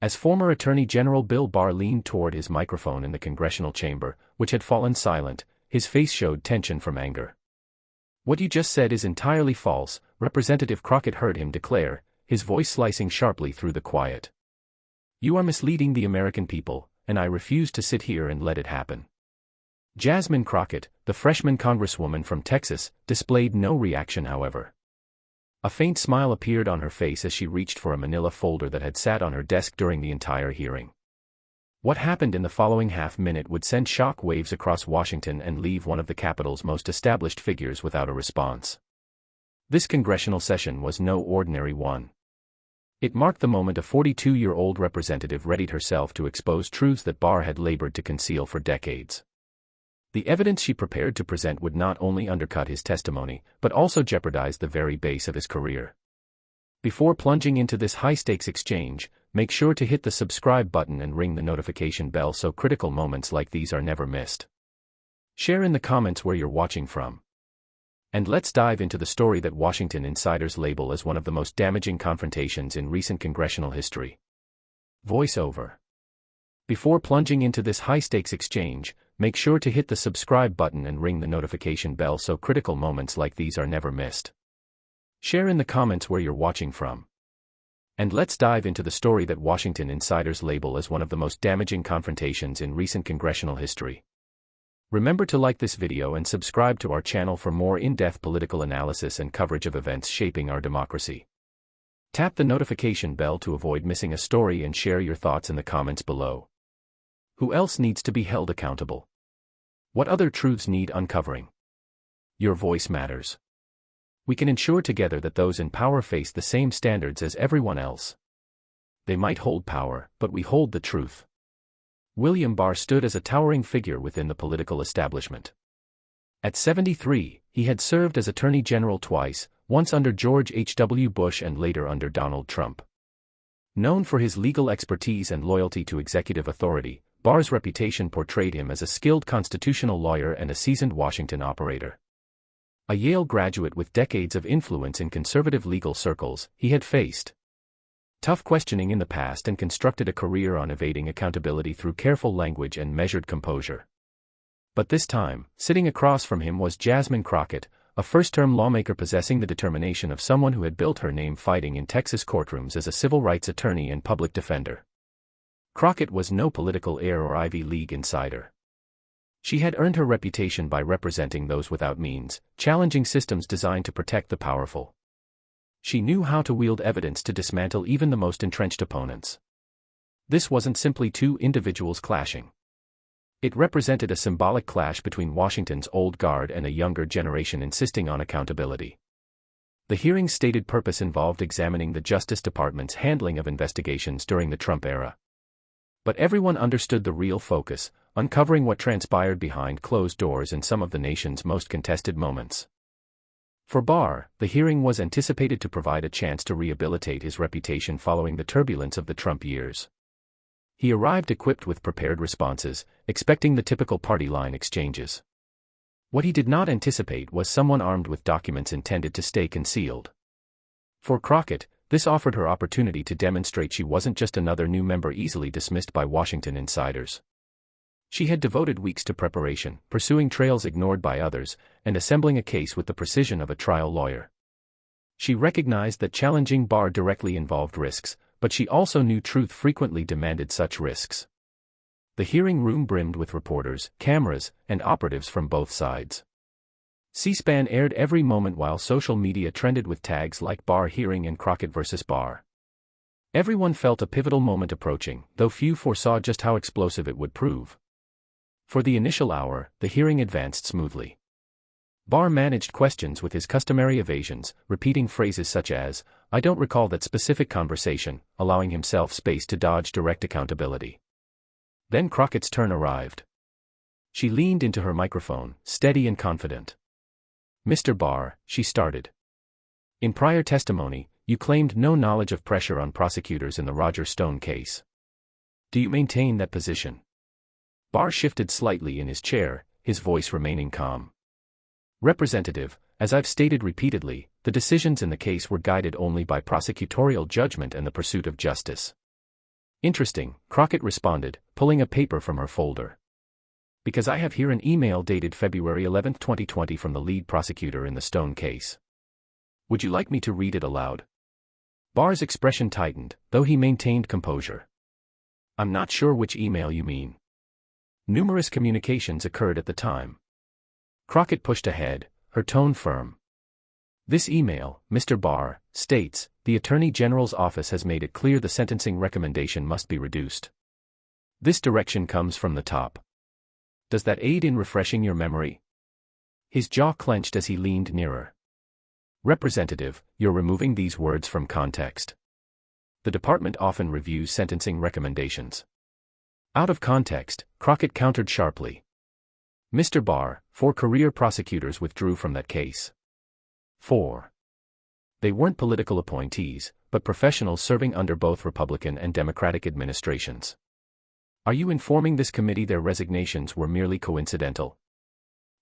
As former Attorney General Bill Barr leaned toward his microphone in the congressional chamber, which had fallen silent, his face showed tension from anger. "What you just said is entirely false," Representative Crockett heard him declare, his voice slicing sharply through the quiet. "You are misleading the American people, and I refuse to sit here and let it happen." Jasmine Crockett, the freshman congresswoman from Texas, displayed no reaction however. A faint smile appeared on her face as she reached for a manila folder that had sat on her desk during the entire hearing. What happened in the following half-minute would send shock waves across Washington and leave one of the Capitol's most established figures without a response. This congressional session was no ordinary one. It marked the moment a 42-year-old representative readied herself to expose truths that Barr had labored to conceal for decades. The evidence she prepared to present would not only undercut his testimony, but also jeopardize the very base of his career. Before plunging into this high-stakes exchange, make sure to hit the subscribe button and ring the notification bell so critical moments like these are never missed. Share in the comments where you're watching from. And let's dive into the story that Washington insiders label as one of the most damaging confrontations in recent congressional history. Voiceover. Before plunging into this high-stakes exchange, make sure to hit the subscribe button and ring the notification bell so critical moments like these are never missed. Share in the comments where you're watching from. And let's dive into the story that Washington insiders label as one of the most damaging confrontations in recent congressional history. Remember to like this video and subscribe to our channel for more in-depth political analysis and coverage of events shaping our democracy. Tap the notification bell to avoid missing a story and share your thoughts in the comments below. Who else needs to be held accountable? What other truths need uncovering? Your voice matters. We can ensure together that those in power face the same standards as everyone else. They might hold power, but we hold the truth. William Barr stood as a towering figure within the political establishment. At 73, he had served as Attorney General twice, once under George H.W. Bush and later under Donald Trump. Known for his legal expertise and loyalty to executive authority, Barr's reputation portrayed him as a skilled constitutional lawyer and a seasoned Washington operator. A Yale graduate with decades of influence in conservative legal circles, he had faced tough questioning in the past and constructed a career on evading accountability through careful language and measured composure. But this time, sitting across from him was Jasmine Crockett, a first-term lawmaker possessing the determination of someone who had built her name fighting in Texas courtrooms as a civil rights attorney and public defender. Crockett was no political heir or Ivy League insider. She had earned her reputation by representing those without means, challenging systems designed to protect the powerful. She knew how to wield evidence to dismantle even the most entrenched opponents. This wasn't simply two individuals clashing. It represented a symbolic clash between Washington's old guard and a younger generation insisting on accountability. The hearing's stated purpose involved examining the Justice Department's handling of investigations during the Trump era. But everyone understood the real focus, uncovering what transpired behind closed doors in some of the nation's most contested moments. For Barr, the hearing was anticipated to provide a chance to rehabilitate his reputation following the turbulence of the Trump years. He arrived equipped with prepared responses, expecting the typical party line exchanges. What he did not anticipate was someone armed with documents intended to stay concealed. For Crockett, this offered her opportunity to demonstrate she wasn't just another new member easily dismissed by Washington insiders. She had devoted weeks to preparation, pursuing trails ignored by others, and assembling a case with the precision of a trial lawyer. She recognized that challenging Barr directly involved risks, but she also knew truth frequently demanded such risks. The hearing room brimmed with reporters, cameras, and operatives from both sides. C-SPAN aired every moment while social media trended with tags like Barr hearing and Crockett versus Barr. Everyone felt a pivotal moment approaching, though few foresaw just how explosive it would prove. For the initial hour, the hearing advanced smoothly. Barr managed questions with his customary evasions, repeating phrases such as, "I don't recall that specific conversation," allowing himself space to dodge direct accountability. Then Crockett's turn arrived. She leaned into her microphone, steady and confident. "Mr. Barr," she started. "In prior testimony, you claimed no knowledge of pressure on prosecutors in the Roger Stone case. Do you maintain that position?" Barr shifted slightly in his chair, his voice remaining calm. "Representative, as I've stated repeatedly, the decisions in the case were guided only by prosecutorial judgment and the pursuit of justice. Interesting, Crockett responded, pulling a paper from her folder. Because I have here an email dated February 11, 2020 from the lead prosecutor in the Stone case. Would you like me to read it aloud? Barr's expression tightened, though he maintained composure. I'm not sure which email you mean. Numerous communications occurred at the time. Crockett pushed ahead, her tone firm. This email, Mr. Barr, states, the Attorney General's office has made it clear the sentencing recommendation must be reduced. This direction comes from the top. Does that aid in refreshing your memory? His jaw clenched as he leaned nearer. Representative, you're removing these words from context. The department often reviews sentencing recommendations. Out of context, Crockett countered sharply. Mr. Barr, 4 career prosecutors withdrew from that case. 4. They weren't political appointees, but professionals serving under both Republican and Democratic administrations. Are you informing this committee their resignations were merely coincidental?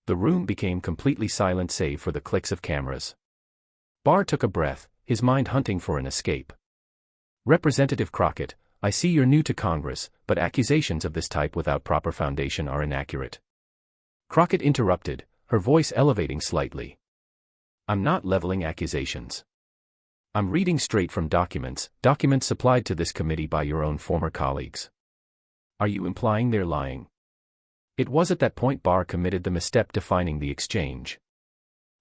The room became completely silent save for the clicks of cameras. Barr took a breath, his mind hunting for an escape. Representative Crockett, I see you're new to Congress, but accusations of this type without proper foundation are inaccurate. Crockett interrupted, her voice elevating slightly. I'm not leveling accusations. I'm reading straight from documents supplied to this committee by your own former colleagues. Are you implying they're lying? It was at that point Barr committed the misstep defining the exchange.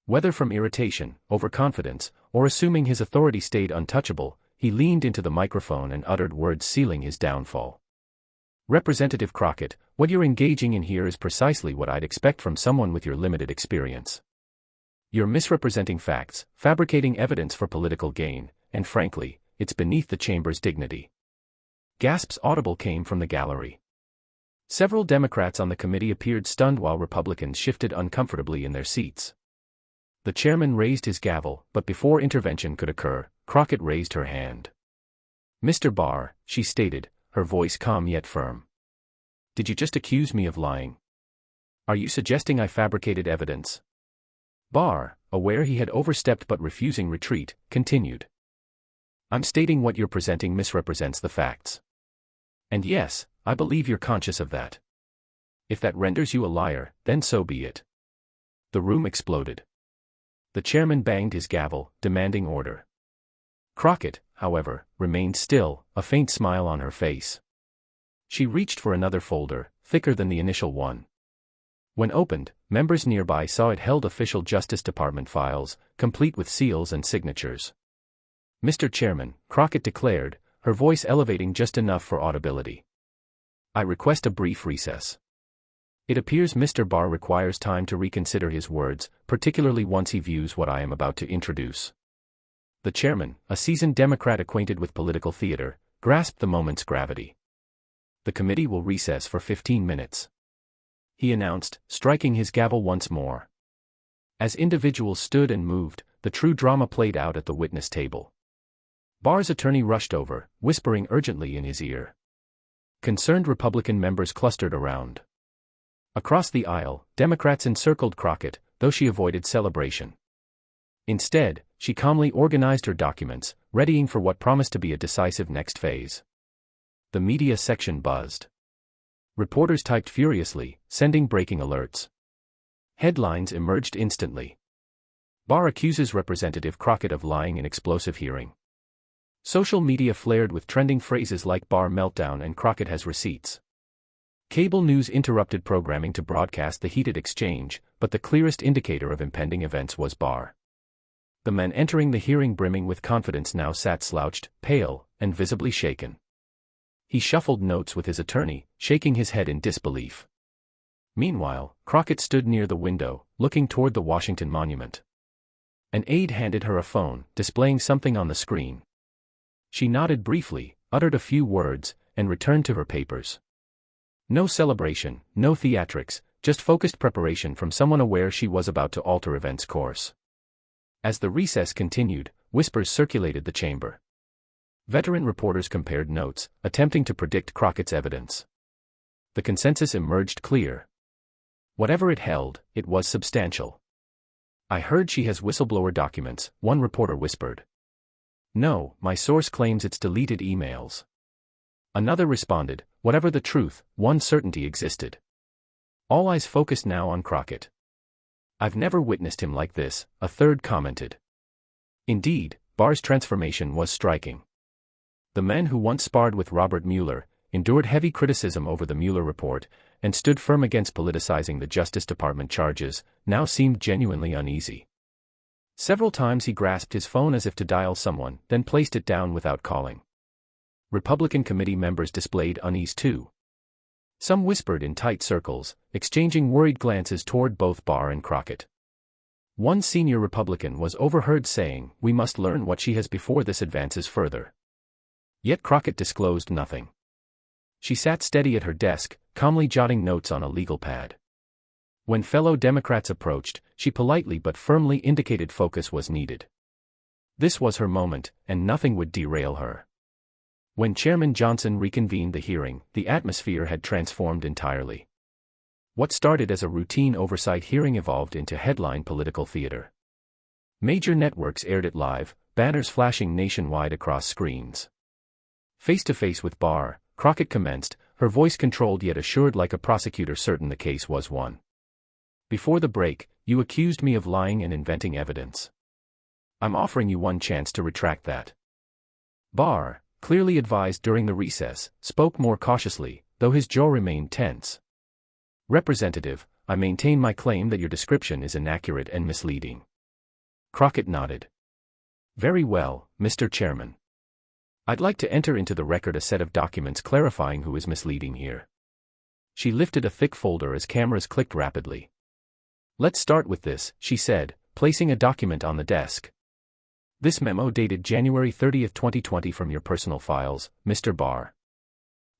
Whether from irritation, overconfidence, or assuming his authority stayed untouchable, he leaned into the microphone and uttered words sealing his downfall. Representative Crockett, what you're engaging in here is precisely what I'd expect from someone with your limited experience. You're misrepresenting facts, fabricating evidence for political gain, and frankly, it's beneath the chamber's dignity. Gasps audible came from the gallery. Several Democrats on the committee appeared stunned while Republicans shifted uncomfortably in their seats. The chairman raised his gavel, but before intervention could occur, Crockett raised her hand. Mr. Barr, she stated, her voice calm yet firm. Did you just accuse me of lying? Are you suggesting I fabricated evidence? Barr, aware he had overstepped but refusing retreat, continued. I'm stating what you're presenting misrepresents the facts. And yes, I believe you're conscious of that. If that renders you a liar, then so be it. The room exploded. The chairman banged his gavel, demanding order. Crockett, however, remained still, a faint smile on her face. She reached for another folder, thicker than the initial one. When opened, members nearby saw it held official Justice Department files, complete with seals and signatures. Mr. Chairman, Crockett declared, her voice elevating just enough for audibility. I request a brief recess. It appears Mr. Barr requires time to reconsider his words, particularly once he views what I am about to introduce. The chairman, a seasoned Democrat acquainted with political theater, grasped the moment's gravity. The committee will recess for 15 minutes. He announced, striking his gavel once more. As individuals stood and moved, the true drama played out at the witness table. Barr's attorney rushed over, whispering urgently in his ear. Concerned Republican members clustered around. Across the aisle, Democrats encircled Crockett, though she avoided celebration. Instead, she calmly organized her documents, readying for what promised to be a decisive next phase. The media section buzzed. Reporters typed furiously, sending breaking alerts. Headlines emerged instantly. Barr accuses Representative Crockett of lying in explosive hearing. Social media flared with trending phrases like Barr meltdown and Crockett has receipts. Cable news interrupted programming to broadcast the heated exchange, but the clearest indicator of impending events was Barr. The man entering the hearing brimming with confidence now sat slouched, pale, and visibly shaken. He shuffled notes with his attorney, shaking his head in disbelief. Meanwhile, Crockett stood near the window, looking toward the Washington Monument. An aide handed her a phone, displaying something on the screen. She nodded briefly, uttered a few words, and returned to her papers. No celebration, no theatrics, just focused preparation from someone aware she was about to alter events' course. As the recess continued, whispers circulated the chamber. Veteran reporters compared notes, attempting to predict Crockett's evidence. The consensus emerged clear. Whatever it held, it was substantial. I heard she has whistleblower documents, one reporter whispered. No, my source claims it's deleted emails. Another responded, whatever the truth, one certainty existed. All eyes focused now on Crockett. I've never witnessed him like this, a third commented. Indeed, Barr's transformation was striking. The man who once sparred with Robert Mueller, endured heavy criticism over the Mueller report, and stood firm against politicizing the Justice Department charges, now seemed genuinely uneasy. Several times he grasped his phone as if to dial someone, then placed it down without calling. Republican committee members displayed unease too. Some whispered in tight circles, exchanging worried glances toward both Barr and Crockett. One senior Republican was overheard saying, "We must learn what she has before this advances further." Yet Crockett disclosed nothing. She sat steady at her desk, calmly jotting notes on a legal pad. When fellow Democrats approached, she politely but firmly indicated focus was needed. This was her moment, and nothing would derail her. When Chairman Johnson reconvened the hearing, the atmosphere had transformed entirely. What started as a routine oversight hearing evolved into headline political theater. Major networks aired it live, banners flashing nationwide across screens. Face-to-face with Barr, Crockett commenced, her voice controlled yet assured like a prosecutor certain the case was won. Before the break, you accused me of lying and inventing evidence. I'm offering you one chance to retract that. Barr, clearly advised during the recess, spoke more cautiously, though his jaw remained tense. Representative, I maintain my claim that your description is inaccurate and misleading. Crockett nodded. Very well, Mr. Chairman. I'd like to enter into the record a set of documents clarifying who is misleading here. She lifted a thick folder as cameras clicked rapidly. Let's start with this, she said, placing a document on the desk. This memo dated January 30, 2020 from your personal files, Mr. Barr.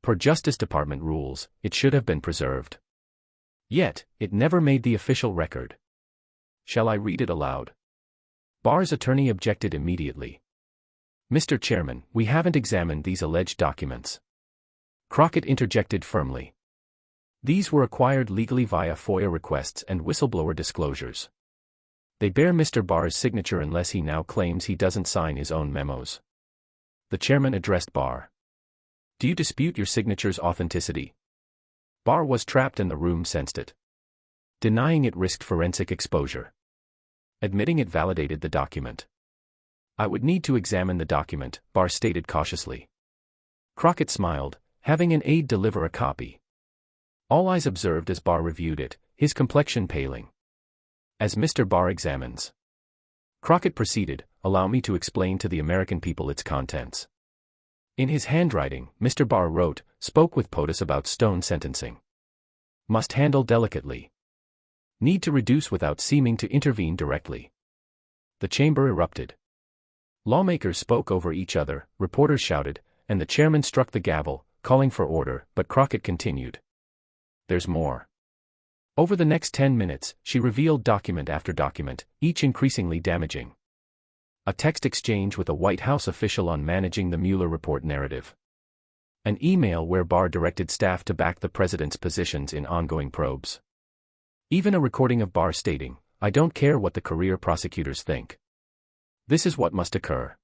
Per Justice Department rules, it should have been preserved. Yet, it never made the official record. Shall I read it aloud? Barr's attorney objected immediately. Mr. Chairman, we haven't examined these alleged documents. Crockett interjected firmly. These were acquired legally via FOIA requests and whistleblower disclosures. They bear Mr. Barr's signature unless he now claims he doesn't sign his own memos. The chairman addressed Barr. Do you dispute your signature's authenticity? Barr was trapped and the room sensed it. Denying it risked forensic exposure. Admitting it validated the document. I would need to examine the document, Barr stated cautiously. Crockett smiled, having an aide deliver a copy. All eyes observed as Barr reviewed it, his complexion paling. As Mr. Barr examines. Crockett proceeded, allow me to explain to the American people its contents. In his handwriting, Mr. Barr wrote, spoke with POTUS about stone sentencing. Must handle delicately. Need to reduce without seeming to intervene directly. The chamber erupted. Lawmakers spoke over each other, reporters shouted, and the chairman struck the gavel, calling for order, but Crockett continued. There's more. Over the next 10 minutes, she revealed document after document, each increasingly damaging. A text exchange with a White House official on managing the Mueller report narrative. An email where Barr directed staff to back the president's positions in ongoing probes. Even a recording of Barr stating, I don't care what the career prosecutors think. This is what must occur.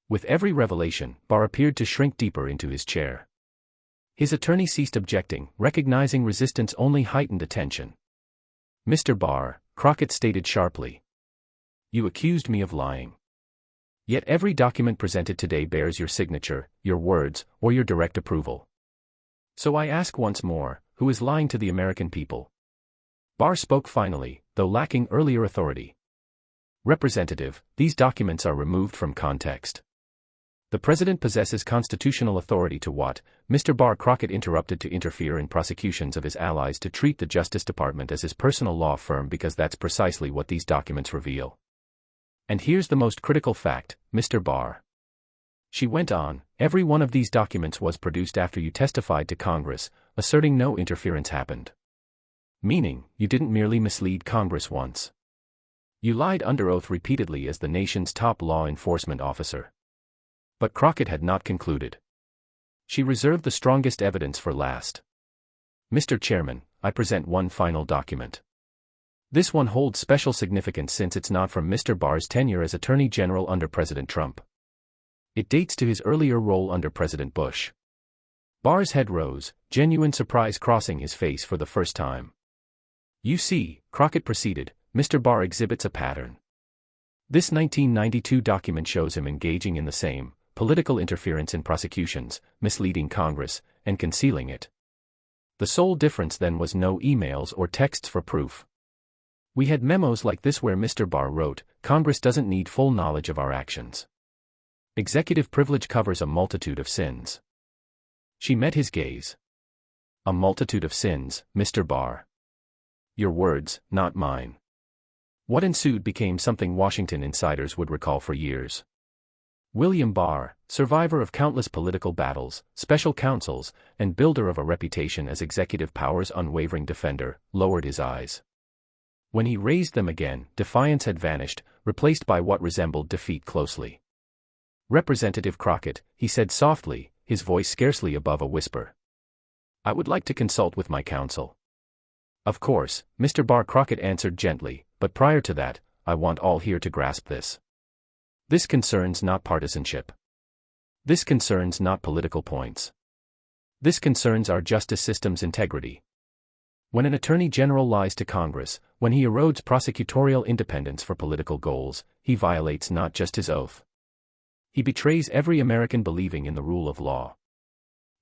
With every revelation, Barr appeared to shrink deeper into his chair. His attorney ceased objecting, recognizing resistance only heightened attention. Mr. Barr, Crockett stated sharply. You accused me of lying. Yet every document presented today bears your signature, your words, or your direct approval. So I ask once more, who is lying to the American people? Barr spoke finally, though lacking earlier authority. Representative, these documents are removed from context. The president possesses constitutional authority to what? Mr. Barr. Crockett interrupted to interfere in prosecutions of his allies to treat the Justice Department as his personal law firm because that's precisely what these documents reveal. And here's the most critical fact, Mr. Barr. She went on, every one of these documents was produced after you testified to Congress, asserting no interference happened. Meaning, you didn't merely mislead Congress once. You lied under oath repeatedly as the nation's top law enforcement officer. But Crockett had not concluded. She reserved the strongest evidence for last. Mr. Chairman, I present one final document. This one holds special significance since it's not from Mr. Barr's tenure as Attorney General under President Trump. It dates to his earlier role under President Bush. Barr's head rose, genuine surprise crossing his face for the first time. "You see," Crockett proceeded, "Mr. Barr exhibits a pattern. This 1992 document shows him engaging in the same political interference in prosecutions, misleading Congress, and concealing it. The sole difference then was no emails or texts for proof. We had memos like this where Mr. Barr wrote, 'Congress doesn't need full knowledge of our actions. Executive privilege covers a multitude of sins.'" She met his gaze. "A multitude of sins, Mr. Barr. Your words, not mine." What ensued became something Washington insiders would recall for years. William Barr, survivor of countless political battles, special counsels, and builder of a reputation as executive power's unwavering defender, lowered his eyes. When he raised them again, defiance had vanished, replaced by what resembled defeat closely. "Representative Crockett," he said softly, his voice scarcely above a whisper. "I would like to consult with my counsel." "Of course," Mr. Barr Crockett answered gently, "but prior to that, I want all here to grasp this. This concerns not partisanship. This concerns not political points. This concerns our justice system's integrity. When an attorney general lies to Congress, when he erodes prosecutorial independence for political goals, he violates not just his oath. He betrays every American believing in the rule of law."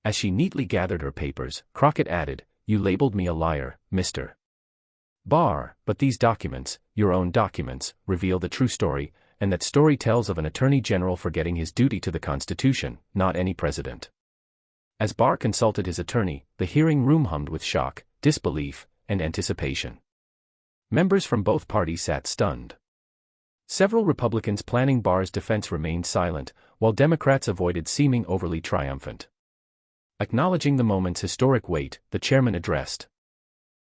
As she neatly gathered her papers, Crockett added, "You labeled me a liar, Mr. Barr, but these documents, your own documents, reveal the true story, and that story tells of an attorney general forgetting his duty to the Constitution, not any president." As Barr consulted his attorney, the hearing room hummed with shock, disbelief, and anticipation. Members from both parties sat stunned. Several Republicans planning Barr's defense remained silent, while Democrats avoided seeming overly triumphant. Acknowledging the moment's historic weight, the chairman addressed.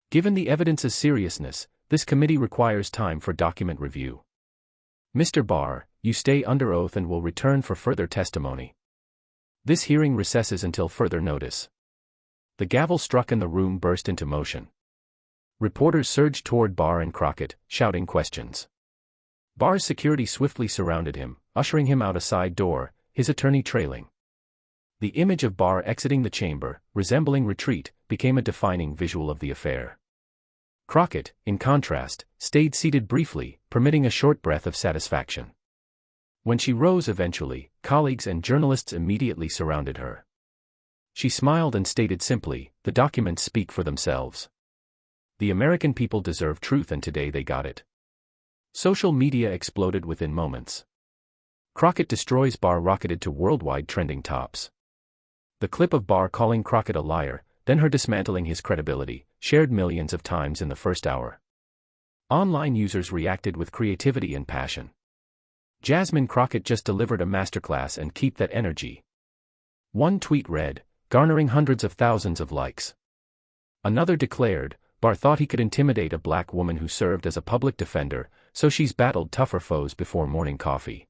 "Given the evidence's seriousness, this committee requires time for document review. Mr. Barr, you stay under oath and will return for further testimony. This hearing recesses until further notice." The gavel struck and the room burst into motion. Reporters surged toward Barr and Crockett, shouting questions. Barr's security swiftly surrounded him, ushering him out a side door, his attorney trailing. The image of Barr exiting the chamber, resembling retreat, became a defining visual of the affair. Crockett, in contrast, stayed seated briefly, permitting a short breath of satisfaction. When she rose eventually, colleagues and journalists immediately surrounded her. She smiled and stated simply, "The documents speak for themselves. The American people deserve truth and today they got it." Social media exploded within moments. "Crockett destroys Barr" rocketed to worldwide trending tops. The clip of Barr calling Crockett a liar, then her dismantling his credibility, shared millions of times in the first hour. Online users reacted with creativity and passion. "Jasmine Crockett just delivered a masterclass and keep that energy." One tweet read, garnering hundreds of thousands of likes. Another declared, "Barr thought he could intimidate a black woman who served as a public defender, so she's battled tougher foes before morning coffee."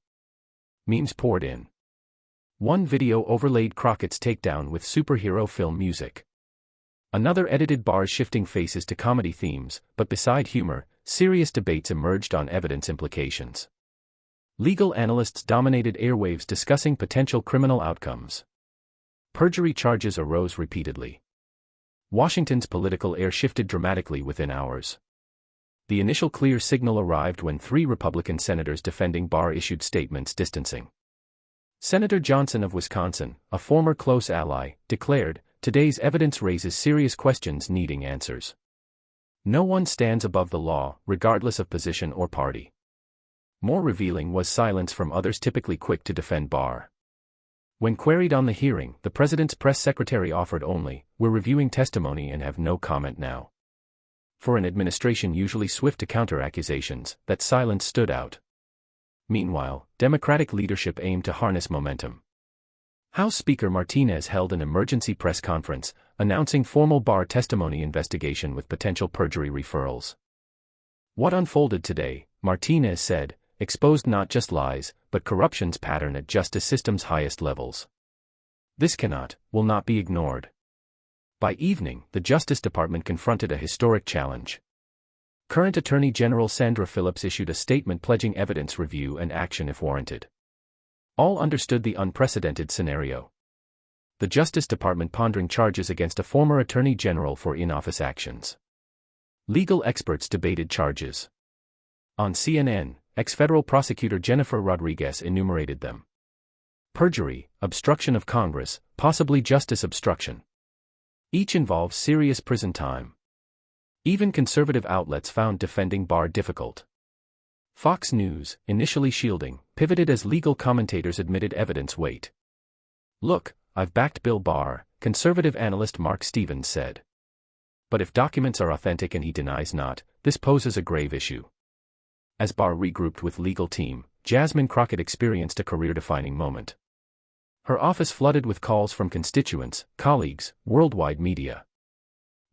Memes poured in. One video overlaid Crockett's takedown with superhero film music. Another edited Barr's shifting faces to comedy themes, but beside humor, serious debates emerged on evidence implications. Legal analysts dominated airwaves discussing potential criminal outcomes. Perjury charges arose repeatedly. Washington's political air shifted dramatically within hours. The initial clear signal arrived when 3 Republican senators defending Barr issued statements distancing. Senator Johnson of Wisconsin, a former close ally, declared, "Today's evidence raises serious questions needing answers. No one stands above the law, regardless of position or party." More revealing was silence from others typically quick to defend Barr. When queried on the hearing, the president's press secretary offered only, "We're reviewing testimony and have no comment now." For an administration usually swift to counter accusations, that silence stood out. Meanwhile, Democratic leadership aimed to harness momentum. House Speaker Martinez held an emergency press conference, announcing formal Barr testimony investigation with potential perjury referrals. "What unfolded today," Martinez said, "exposed not just lies, but corruption's pattern at justice system's highest levels. This will not be ignored." By evening, the Justice Department confronted a historic challenge. Current Attorney General Sandra Phillips issued a statement pledging evidence review and action if warranted. All understood the unprecedented scenario. The Justice Department pondering charges against a former Attorney General for in-office actions. Legal experts debated charges. On CNN, ex-federal prosecutor Jennifer Rodriguez enumerated them. Perjury, obstruction of Congress, possibly justice obstruction. Each involves serious prison time. Even conservative outlets found defending Barr difficult. Fox News, initially shielding, pivoted as legal commentators admitted evidence weight. "Look, I've backed Bill Barr," conservative analyst Mark Stevens said. "But if documents are authentic and he denies not, this poses a grave issue." As Barr regrouped with legal team, Jasmine Crockett experienced a career-defining moment. Her office flooded with calls from constituents, colleagues, worldwide media.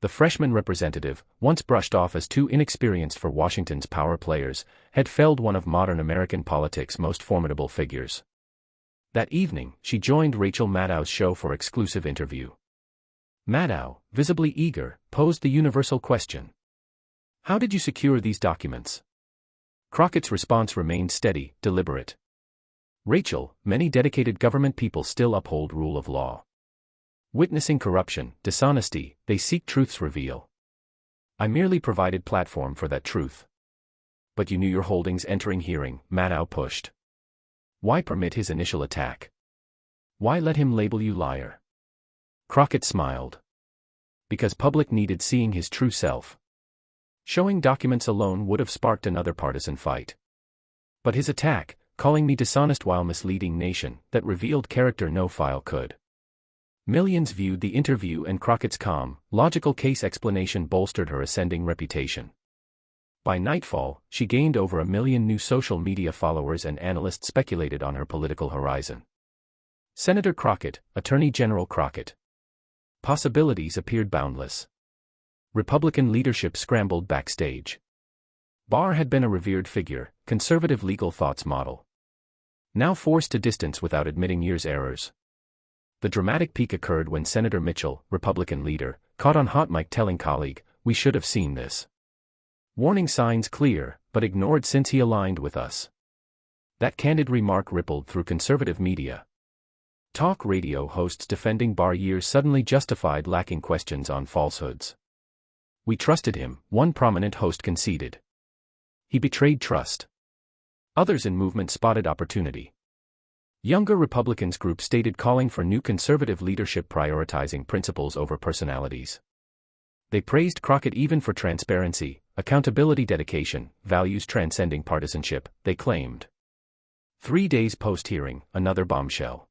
The freshman representative, once brushed off as too inexperienced for Washington's power players, had felled one of modern American politics' most formidable figures. That evening, she joined Rachel Maddow's show for exclusive interview. Maddow, visibly eager, posed the universal question. "How did you secure these documents?" Crockett's response remained steady, deliberate. "Rachel, many dedicated government people still uphold rule of law. Witnessing corruption, dishonesty, they seek truths reveal. I merely provided platform for that truth." "But you knew your holdings entering hearing," Maddow pushed. "Why permit his initial attack? Why let him label you liar?" Crockett smiled. "Because public needed seeing his true self. Showing documents alone would have sparked another partisan fight. But his attack, calling me dishonest while misleading nation, that revealed character no file could." Millions viewed the interview and Crockett's calm, logical case explanation bolstered her ascending reputation. By nightfall, she gained over 1 million new social media followers and analysts speculated on her political horizon. Senator Crockett, Attorney General Crockett. Possibilities appeared boundless. Republican leadership scrambled backstage. Barr had been a revered figure, conservative legal thoughts model. Now forced to distance without admitting years' errors. The dramatic peak occurred when Senator Mitchell, Republican leader, caught on hot mic telling colleague, "We should have seen this. Warning signs clear, but ignored since he aligned with us." That candid remark rippled through conservative media. Talk radio hosts defending Barr years suddenly justified lacking questions on falsehoods. "We trusted him," one prominent host conceded. "He betrayed trust." Others in movement spotted opportunity. Younger Republicans group stated calling for new conservative leadership prioritizing principles over personalities. They praised Crockett even for transparency, accountability, dedication, values transcending partisanship, they claimed. 3 days post-hearing, another bombshell.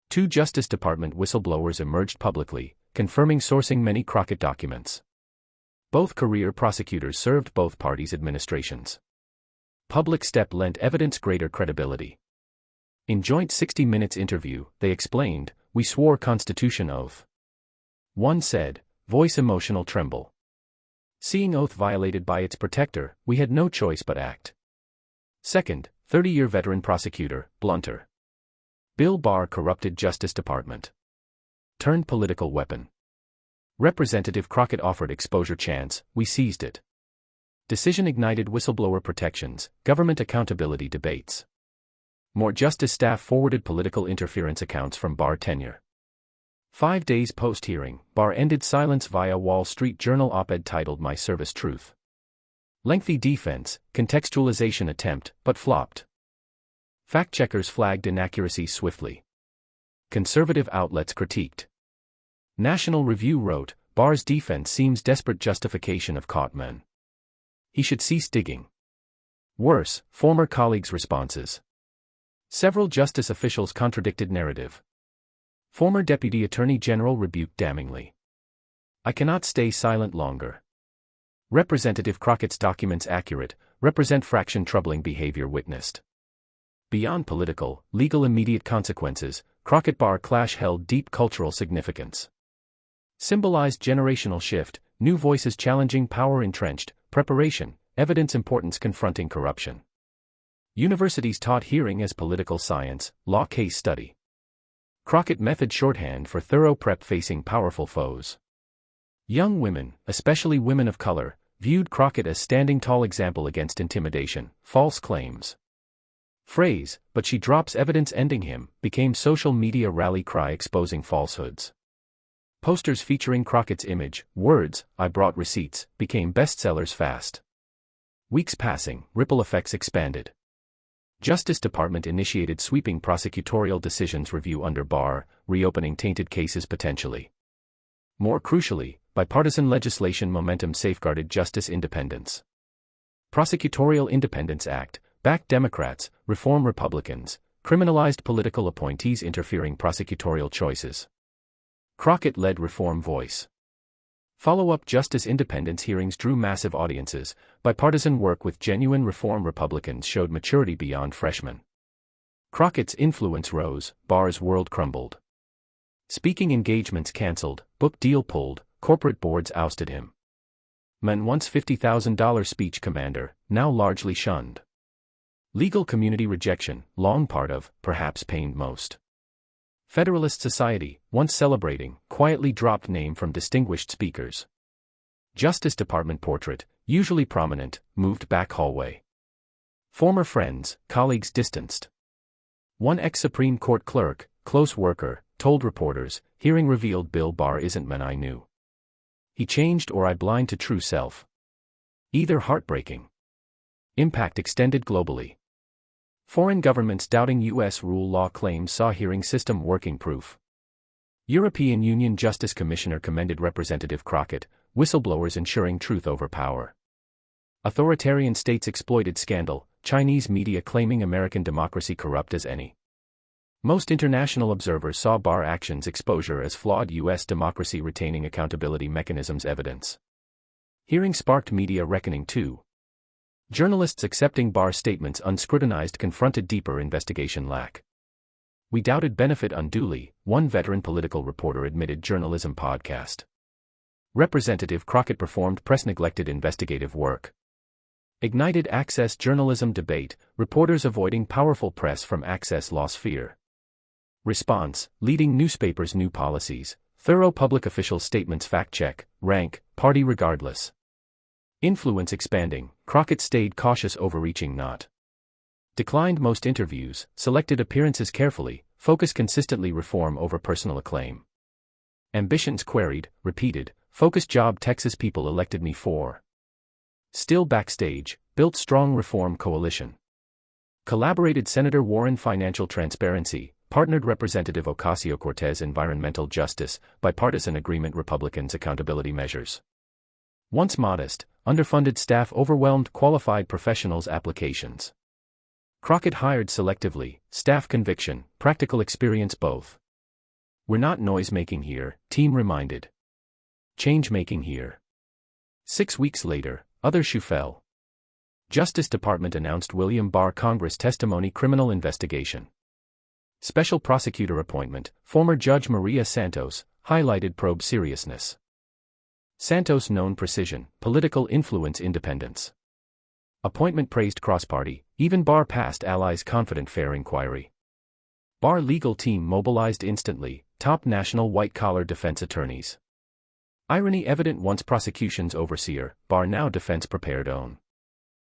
2 Justice Department whistleblowers emerged publicly, confirming sourcing many Crockett documents. Both career prosecutors served both parties' administrations. Public step lent evidence greater credibility. In joint 60 Minutes interview, they explained, "We swore Constitution oath." One said, voice emotional tremble. "Seeing oath violated by its protector, we had no choice but act." Second, 30-year veteran prosecutor, blunter. "Bill Barr corrupted Justice Department. Turned political weapon. Representative Crockett offered exposure chance, we seized it. Decision ignited whistleblower protections, government accountability debates. More justice staff forwarded political interference accounts from Barr tenure." 5 days post-hearing, Barr ended silence via Wall Street Journal op-ed titled "My Service Truth." Lengthy defense, contextualization attempt, but flopped. Fact-checkers flagged inaccuracies swiftly. Conservative outlets critiqued. National Review wrote, "Barr's defense seems desperate justification of caught men. He should cease digging." Worse, former colleagues' responses. Several justice officials contradicted narrative. Former Deputy Attorney General rebuked damningly. "I cannot stay silent longer. Representative Crockett's documents accurate, represent fraction troubling behavior witnessed." Beyond political, legal immediate consequences, Crockett-Barr clash held deep cultural significance. Symbolized generational shift, new voices challenging power entrenched, preparation, evidence importance confronting corruption. Universities taught hearing as political science, law case study. Crockett method shorthand for thorough prep facing powerful foes. Young women, especially women of color, viewed Crockett as standing tall example against intimidation, false claims. phrase, but she drops evidence ending him, became social media rally cry exposing falsehoods. Posters featuring Crockett's image, words, "I brought receipts," became bestsellers fast. Weeks passing, ripple effects expanded. Justice Department initiated sweeping prosecutorial decisions review under Barr, reopening tainted cases potentially. More crucially, bipartisan legislation momentum safeguarded justice independence. Prosecutorial Independence Act, backed Democrats, reform Republicans, criminalized political appointees interfering prosecutorial choices. Crockett led reform voice. Follow-up justice independence hearings drew massive audiences. Bipartisan work with genuine reform Republicans showed maturity beyond freshmen. Crockett's influence rose, Barr's world crumbled. Speaking engagements canceled, book deal pulled, corporate boards ousted him. Man once $50,000 speech commander, now largely shunned. Legal community rejection, long part of, perhaps pained most. Federalist Society, once celebrating, quietly dropped name from distinguished speakers. Justice Department portrait, usually prominent, moved back hallway. Former friends, colleagues distanced. One ex-Supreme Court clerk, close worker, told reporters, hearing revealed Bill Barr isn't man I knew. He changed or I blind to true self. Either heartbreaking. Impact extended globally. Foreign governments doubting U.S. rule law claims saw hearing system working proof. European Union Justice Commissioner commended Representative Crockett, whistleblowers ensuring truth over power. Authoritarian states exploited scandal, Chinese media claiming American democracy corrupt as any. Most international observers saw Barr actions exposure as flawed U.S. democracy retaining accountability mechanisms evidence. Hearing sparked media reckoning too. Journalists accepting Barr statements unscrutinized confronted deeper investigation lack. We doubted benefit unduly, one veteran political reporter admitted journalism podcast. Representative Crockett performed press-neglected investigative work. Ignited access journalism debate, reporters avoiding powerful press from access loss fear. Response, leading newspapers new policies, thorough public official statements fact-check, rank, party regardless. Influence expanding, Crockett stayed cautious overreaching not. Declined most interviews, selected appearances carefully, focus consistently reform over personal acclaim. Ambitions queried, repeated, focus job Texas people elected me for. Still backstage, built strong reform coalition. Collaborated Senator Warren financial transparency, partnered Representative Ocasio-Cortez environmental justice, bipartisan agreement Republicans accountability measures. Once modest, underfunded staff overwhelmed qualified professionals' applications. Crockett hired selectively, staff conviction, practical experience both. We're not noise-making here, team reminded. Change-making here. 6 weeks later, other shoe fell. Justice Department announced William Barr Congress testimony criminal investigation. Special prosecutor appointment, former Judge Maria Santos, highlighted probe seriousness. Santos known precision, political influence independence. Appointment praised cross-party, even Barr passed allies confident fair inquiry. Barr legal team mobilized instantly, top national white-collar defense attorneys. Irony evident once prosecution's overseer, Barr now defense prepared own.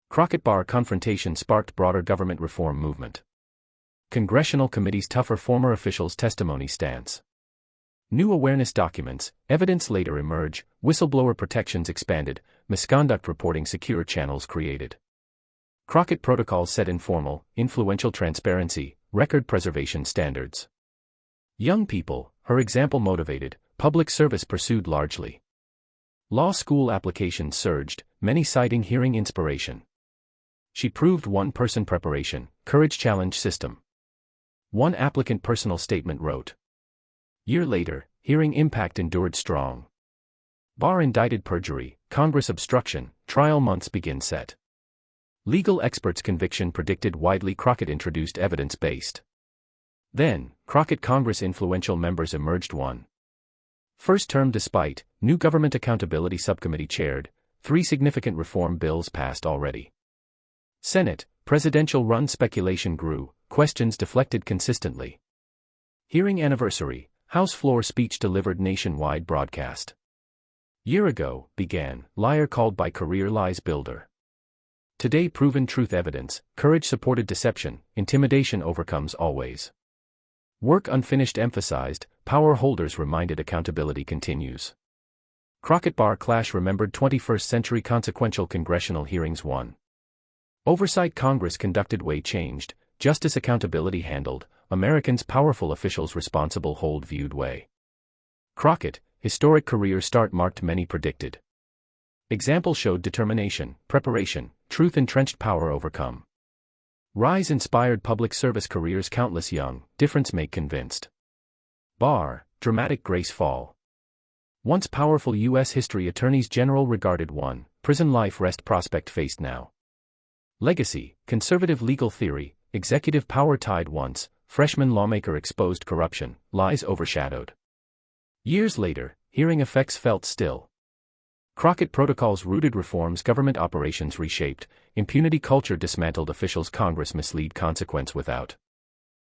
Crockett-Barr confrontation sparked broader government reform movement. Congressional committees tougher former officials' testimony stance. New awareness documents, evidence later emerge, whistleblower protections expanded, misconduct reporting secure channels created. Crockett protocols set informal, influential transparency, record preservation standards. Young people, her example motivated, public service pursued largely. Law school applications surged, many citing hearing inspiration. She proved one-person preparation, courage challenge system. One applicant personal statement wrote. Year later, hearing impact endured strong. Barr indicted perjury, Congress obstruction, trial months begin set. Legal experts' conviction predicted widely Crockett introduced evidence-based. Then, Crockett Congress influential members emerged one. First term despite, new government accountability subcommittee chaired, 3 significant reform bills passed already. Senate, presidential run speculation grew, questions deflected consistently. Hearing anniversary, House floor speech delivered nationwide broadcast. Year ago, began, liar called by career lies builder. Today proven truth evidence, courage supported deception, intimidation overcomes always. Work unfinished emphasized, power holders reminded accountability continues. Crockett-Barr clash remembered 21st century consequential congressional hearings 1. Oversight Congress conducted way changed, justice accountability handled, Americans powerful officials responsible hold viewed way. Crockett, historic career start marked many predicted. Example showed determination, preparation, truth entrenched power overcome. Rise inspired public service careers countless young, difference make convinced. Barr, dramatic grace fall. Once powerful U.S. history attorneys general regarded one, prison life rest prospect faced now. Legacy, conservative legal theory, executive power tied once, freshman lawmaker exposed corruption, lies overshadowed. Years later, hearing effects felt still. Crockett protocols rooted reforms government operations reshaped, impunity culture dismantled officials Congress mislead consequence without.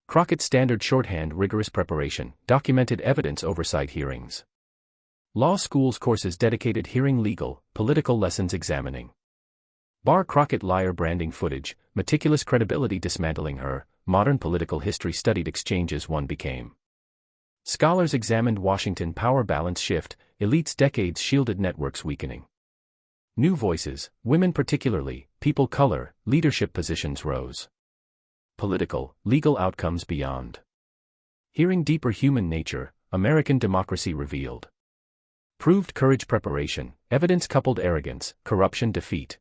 Crockett standard shorthand rigorous preparation, documented evidence oversight hearings. Law schools courses dedicated hearing legal, political lessons examining. Barr Crockett liar branding footage, meticulous credibility dismantling her, modern political history studied exchanges one became. Scholars examined Washington power balance shift, elites decades shielded networks weakening. New voices, women particularly, people color, leadership positions rose. Political, legal outcomes beyond. Hearing deeper human nature, American democracy revealed. Proved courage preparation, evidence coupled arrogance, corruption defeat.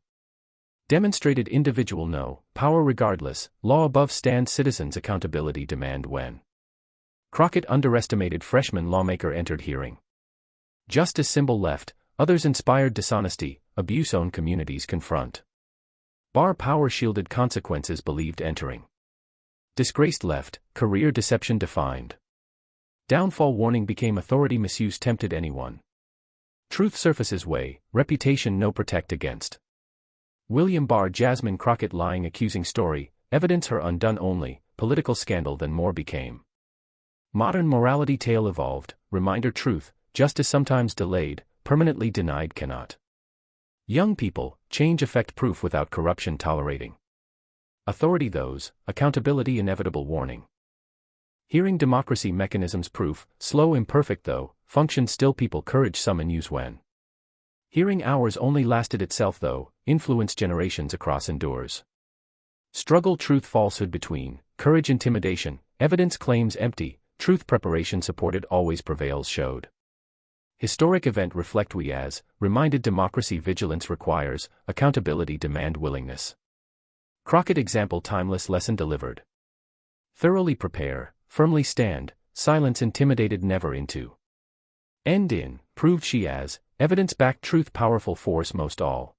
Demonstrated individual no, power regardless, law above stand citizens accountability demand when. Crockett underestimated freshman lawmaker entered hearing. Justice symbol left, others inspired dishonesty, abuse own communities confront. Barr power shielded consequences believed entering. Disgraced left, career deception defined. Downfall warning became authority misuse tempted anyone. Truth surfaces way, reputation no protect against. William Barr Jasmine Crockett lying accusing story, evidence her undone only, political scandal then more became. Modern morality tale evolved, reminder truth, justice sometimes delayed, permanently denied cannot. Young people, change effect proof without corruption tolerating. Authority those, accountability inevitable warning. Hearing democracy mechanisms proof, slow imperfect though, function still people courage summon use when. Hearing hours only lasted itself though, influence generations across endures. Struggle truth falsehood between, courage intimidation, evidence claims empty, truth preparation supported always prevails showed. Historic event reflect we as, reminded democracy vigilance requires, accountability demand willingness. Crockett example timeless lesson delivered. Thoroughly prepare, firmly stand, silence intimidated never into. End in, proved she as, evidence-backed truth powerful force most all.